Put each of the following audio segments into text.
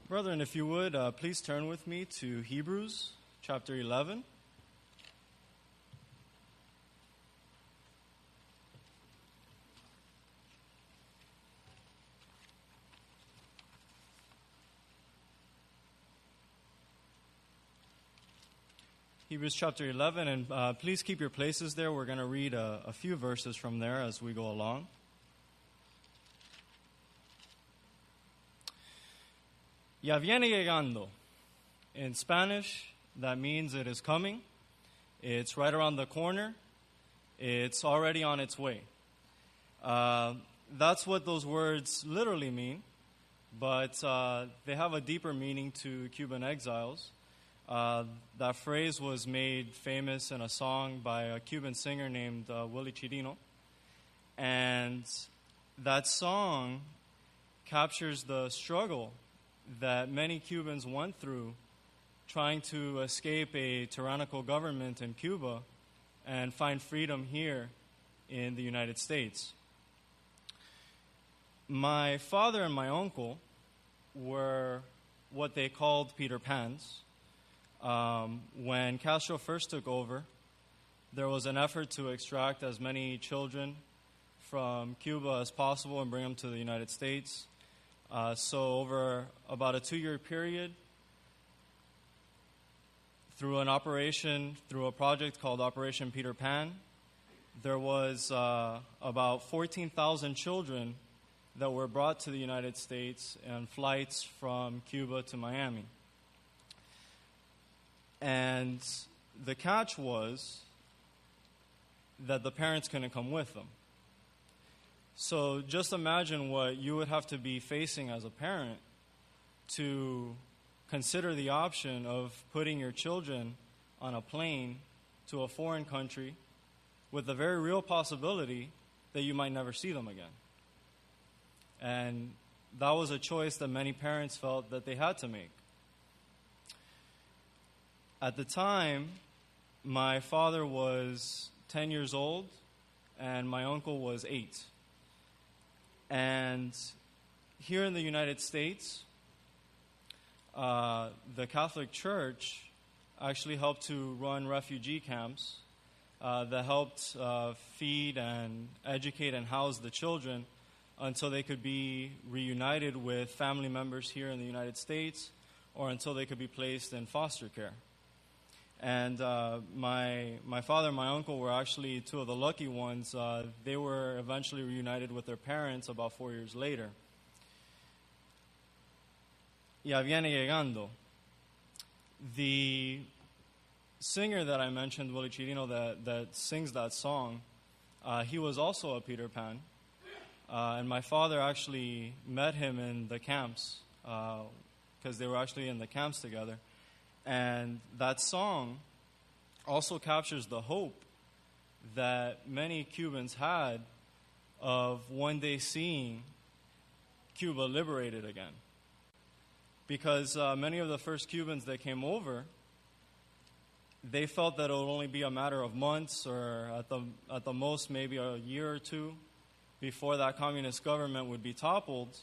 Brethren, if you would, please turn with me to Hebrews chapter 11. Hebrews chapter 11, and please keep your places there. We're going to read a few verses from there as we go along. Ya viene llegando. In Spanish, that means it is coming. It's right around the corner. It's already on its way. That's what those words literally mean, but they have a deeper meaning to Cuban exiles. That phrase was made famous in a song by a Cuban singer named Willie Chirino. And that song captures the struggle that many Cubans went through trying to escape a tyrannical government in Cuba and find freedom here in the United States. My father and my uncle were what they called Peter Pans. When Castro first took over, there was an effort to extract as many children from Cuba as possible and bring them to the United States. So over about a 2-year period, through a project called Operation Peter Pan, there was about 14,000 children that were brought to the United States on flights from Cuba to Miami. And the catch was that the parents couldn't come with them. So just imagine what you would have to be facing as a parent to consider the option of putting your children on a plane to a foreign country with the very real possibility that you might never see them again. And that was a choice that many parents felt that they had to make. At the time, my father was 10 years old and my uncle was 8. And here in the United States, the Catholic Church actually helped to run refugee camps that helped feed and educate and house the children until they could be reunited with family members here in the United States or until they could be placed in foster care. And my father and my uncle were actually two of the lucky ones. They were eventually reunited with their parents about 4 years later. Ya viene llegando. The singer that I mentioned, Willie Chirino, that sings that song, he was also a Peter Pan. And my father actually met him in the camps because they were actually in the camps together. And that song also captures the hope that many Cubans had of one day seeing Cuba liberated again. Because many of the first Cubans that came over, they felt that it would only be a matter of months or at the most maybe a year or two before that communist government would be toppled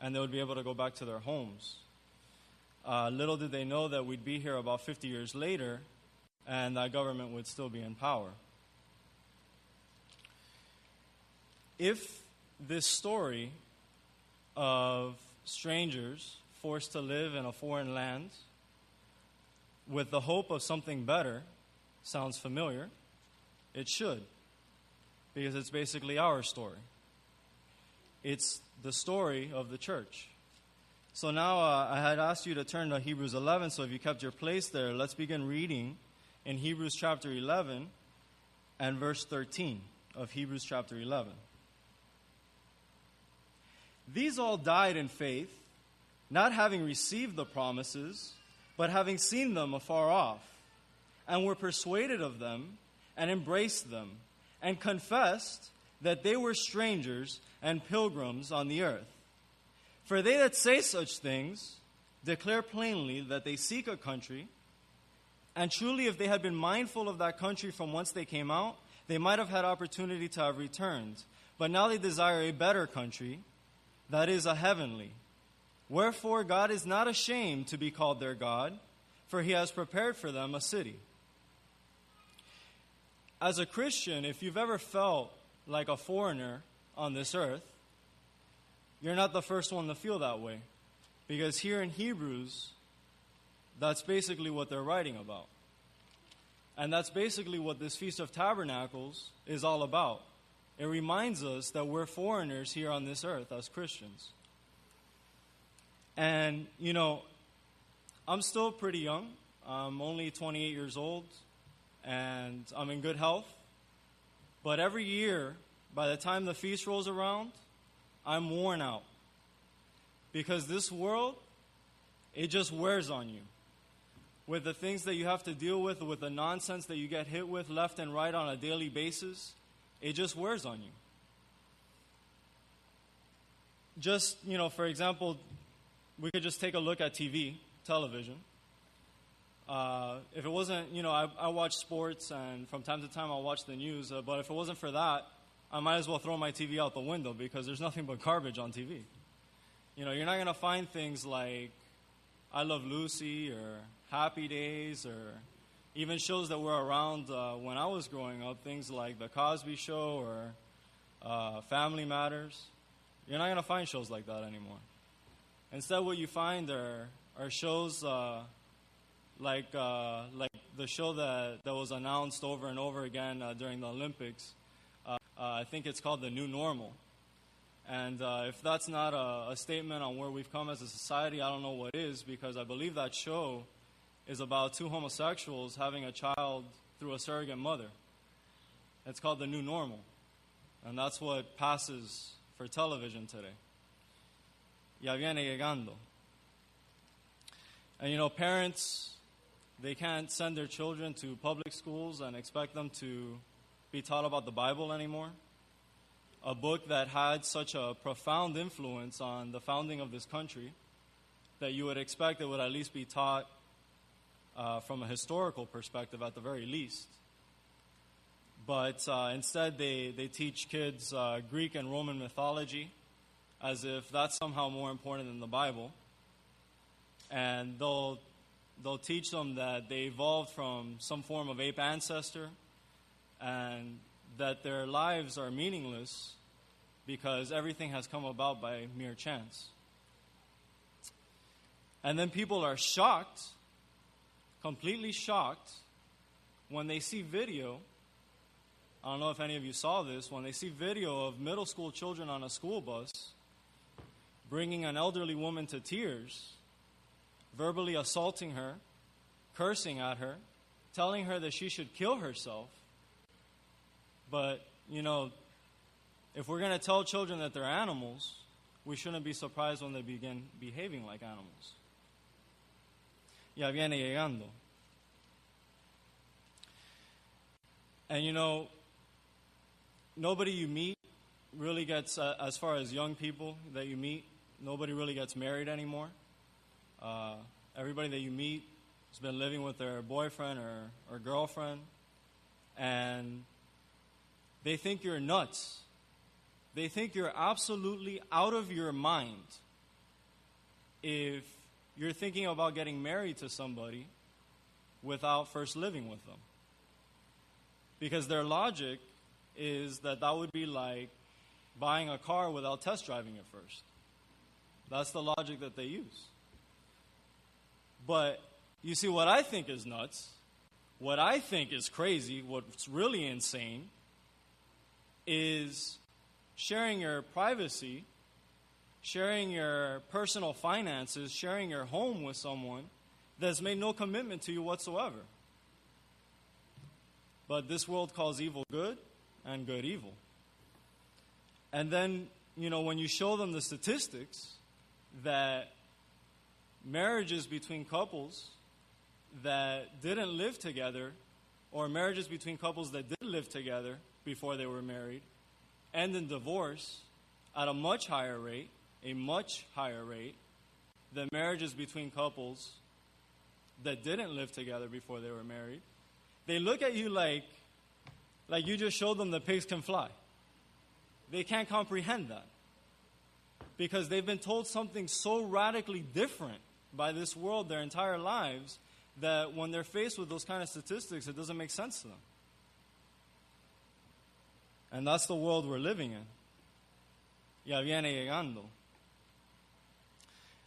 and they would be able to go back to their homes. Little did they know that we'd be here about 50 years later, and that government would still be in power. If this story of strangers forced to live in a foreign land with the hope of something better sounds familiar, it should, because it's basically our story. It's the story of the church. So now I had asked you to turn to Hebrews 11, so if you kept your place there, let's begin reading in Hebrews chapter 11 and verse 13 of Hebrews chapter 11. These all died in faith, not having received the promises, but having seen them afar off, and were persuaded of them, and embraced them, and confessed that they were strangers and pilgrims on the earth. For they that say such things declare plainly that they seek a country, and truly if they had been mindful of that country from whence they came out, they might have had opportunity to have returned. But now they desire a better country, that is a heavenly. Wherefore God is not ashamed to be called their God, for he has prepared for them a city. As a Christian, if you've ever felt like a foreigner on this earth, you're not the first one to feel that way. Because here in Hebrews, that's basically what they're writing about. And that's basically what this Feast of Tabernacles is all about. It reminds us that we're foreigners here on this earth as Christians. And, you know, I'm still pretty young. I'm only 28 years old, and I'm in good health. But every year, by the time the feast rolls around, I'm worn out. Because this world, it just wears on you. With the things that you have to deal with the nonsense that you get hit with left and right on a daily basis, it just wears on you. Just, you know, for example, we could just take a look at television. If it wasn't, you know, I watch sports, and from time to time I'll watch the news, but if it wasn't for that, I might as well throw my TV out the window because there's nothing but garbage on TV. You know, you're not going to find things like I Love Lucy or Happy Days or even shows that were around when I was growing up, things like The Cosby Show or Family Matters. You're not going to find shows like that anymore. Instead, what you find are shows like the show that was announced over and over again during the Olympics. I think it's called The New Normal. And if that's not a statement on where we've come as a society, I don't know what is, because I believe that show is about two homosexuals having a child through a surrogate mother. It's called The New Normal. And that's what passes for television today. Ya viene llegando. And you know, parents, they can't send their children to public schools and expect them to be taught about the Bible anymore. A book that had such a profound influence on the founding of this country that you would expect it would at least be taught from a historical perspective at the very least. But instead they teach kids Greek and Roman mythology as if that's somehow more important than the Bible. And they'll teach them that they evolved from some form of ape ancestor and that their lives are meaningless because everything has come about by mere chance. And then people are shocked, completely shocked, when they see video. I don't know if any of you saw this, when they see video of middle school children on a school bus bringing an elderly woman to tears, verbally assaulting her, cursing at her, telling her that she should kill herself. But, you know, if we're going to tell children that they're animals, we shouldn't be surprised when they begin behaving like animals. Ya viene llegando. And, you know, nobody you meet really gets, as far as young people that you meet, nobody really gets married anymore. Everybody that you meet has been living with their boyfriend or girlfriend, and they think you're nuts. They think you're absolutely out of your mind if you're thinking about getting married to somebody without first living with them. Because their logic is that would be like buying a car without test driving it first. That's the logic that they use. But you see, what I think is nuts, what I think is crazy, what's really insane, is sharing your privacy, sharing your personal finances, sharing your home with someone that's made no commitment to you whatsoever. But this world calls evil good and good evil. And then, you know, when you show them the statistics that marriages between couples that didn't live together, or marriages between couples that did live together before they were married, end in divorce at a much higher rate than marriages between couples that didn't live together before they were married, they look at you like you just showed them that pigs can fly. They can't comprehend that. because they've been told something so radically different by this world their entire lives that when they're faced with those kind of statistics, it doesn't make sense to them. And that's the world we're living in. Ya viene llegando.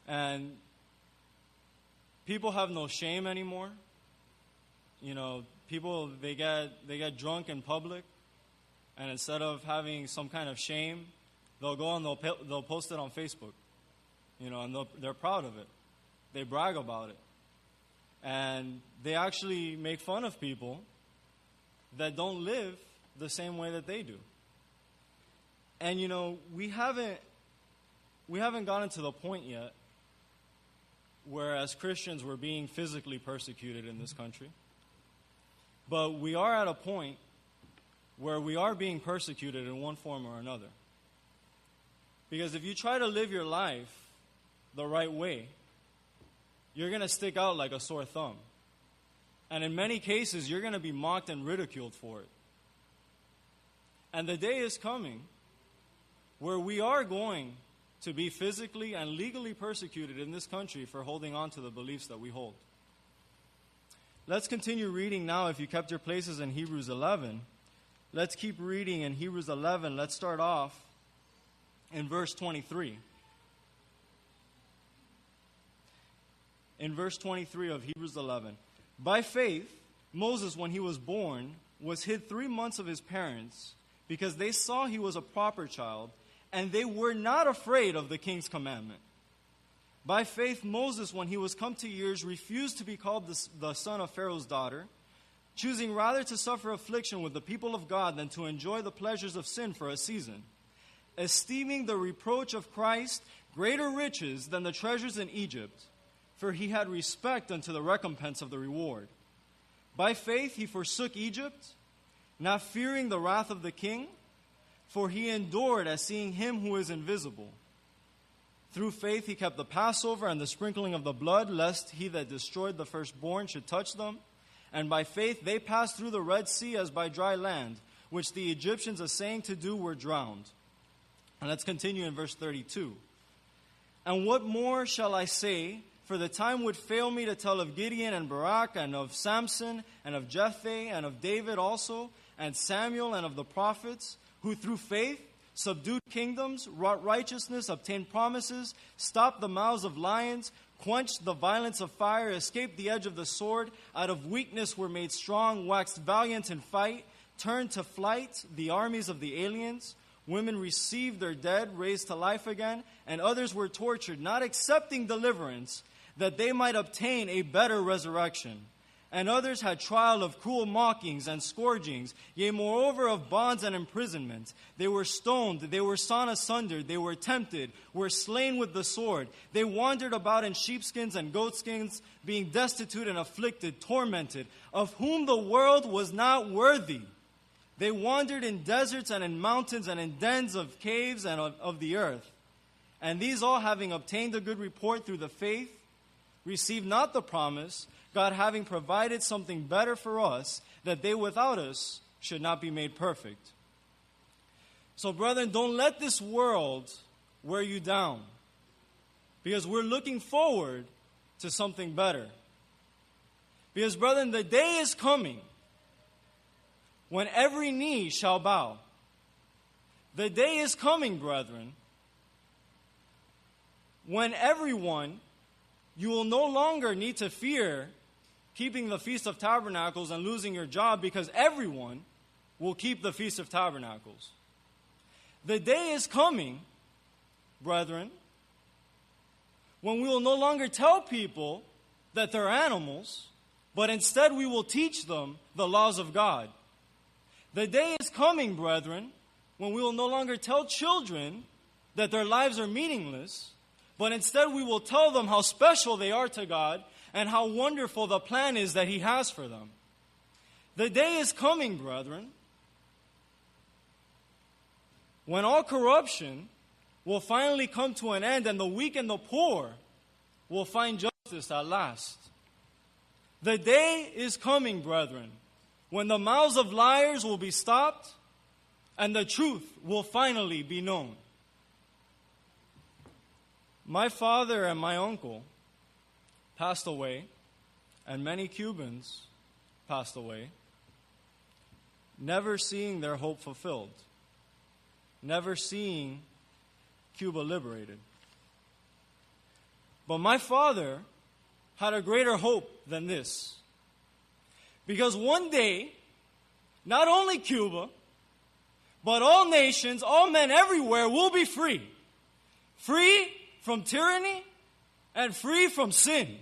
And people have no shame anymore. You know, people, they get drunk in public, and instead of having some kind of shame, they'll go and they'll post it on Facebook. You know, and they're proud of it. They brag about it. And they actually make fun of people that don't live the same way that they do. And you know, we haven't gotten to the point yet where as Christians we're being physically persecuted in this country. But we are at a point where we are being persecuted in one form or another. Because if you try to live your life the right way, you're going to stick out like a sore thumb. And in many cases, you're going to be mocked and ridiculed for it. And the day is coming where we are going to be physically and legally persecuted in this country for holding on to the beliefs that we hold. Let's continue reading now. If you kept your places in Hebrews 11, let's keep reading in Hebrews 11. Let's start off in verse 23. In verse 23 of Hebrews 11. By faith, Moses, when he was born, was hid 3 months of his parents because they saw he was a proper child, and they were not afraid of the king's commandment. By faith, Moses, when he was come to years, refused to be called the son of Pharaoh's daughter, choosing rather to suffer affliction with the people of God than to enjoy the pleasures of sin for a season, esteeming the reproach of Christ greater riches than the treasures in Egypt, for he had respect unto the recompense of the reward. By faith he forsook Egypt, not fearing the wrath of the king, for he endured as seeing him who is invisible. Through faith he kept the Passover and the sprinkling of the blood, lest he that destroyed the firstborn should touch them. And by faith they passed through the Red Sea as by dry land, which the Egyptians assaying to do were drowned. And let's continue in verse 32. And what more shall I say? For the time would fail me to tell of Gideon and Barak, and of Samson, and of Jephthah, and of David also, and Samuel, and of the prophets, who through faith subdued kingdoms, wrought righteousness, obtained promises, stopped the mouths of lions, quenched the violence of fire, escaped the edge of the sword, out of weakness were made strong, waxed valiant in fight, turned to flight the armies of the aliens. Women received their dead, raised to life again, and others were tortured, not accepting deliverance, that they might obtain a better resurrection. And others had trial of cruel mockings and scourgings, yea, moreover of bonds and imprisonment. They were stoned, they were sawn asunder, they were tempted, were slain with the sword. They wandered about in sheepskins and goatskins, being destitute and afflicted, tormented, of whom the world was not worthy. They wandered in deserts and in mountains and in dens of caves and of the earth. And these all, having obtained a good report through the faith, received not the promise, God having provided something better for us, that they without us should not be made perfect. So, brethren, don't let this world wear you down, because we're looking forward to something better. Because, brethren, the day is coming when every knee shall bow. The day is coming, brethren, when everyone, you will no longer need to fear keeping the Feast of Tabernacles and losing your job, because everyone will keep the Feast of Tabernacles. The day is coming, brethren, when we will no longer tell people that they're animals, but instead we will teach them the laws of God. The day is coming, brethren, when we will no longer tell children that their lives are meaningless, but instead we will tell them how special they are to God and how wonderful the plan is that He has for them. The day is coming, brethren, when all corruption will finally come to an end and the weak and the poor will find justice at last. The day is coming, brethren, when the mouths of liars will be stopped and the truth will finally be known. My father and my uncle passed away, and many Cubans passed away, never seeing their hope fulfilled, never seeing Cuba liberated. But my father had a greater hope than this. Because one day, not only Cuba, but all nations, all men everywhere will be free. Free from tyranny and free from sin.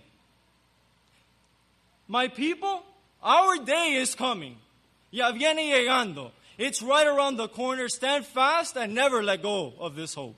My people, our day is coming. Ya viene llegando. It's right around the corner. Stand fast and never let go of this hope.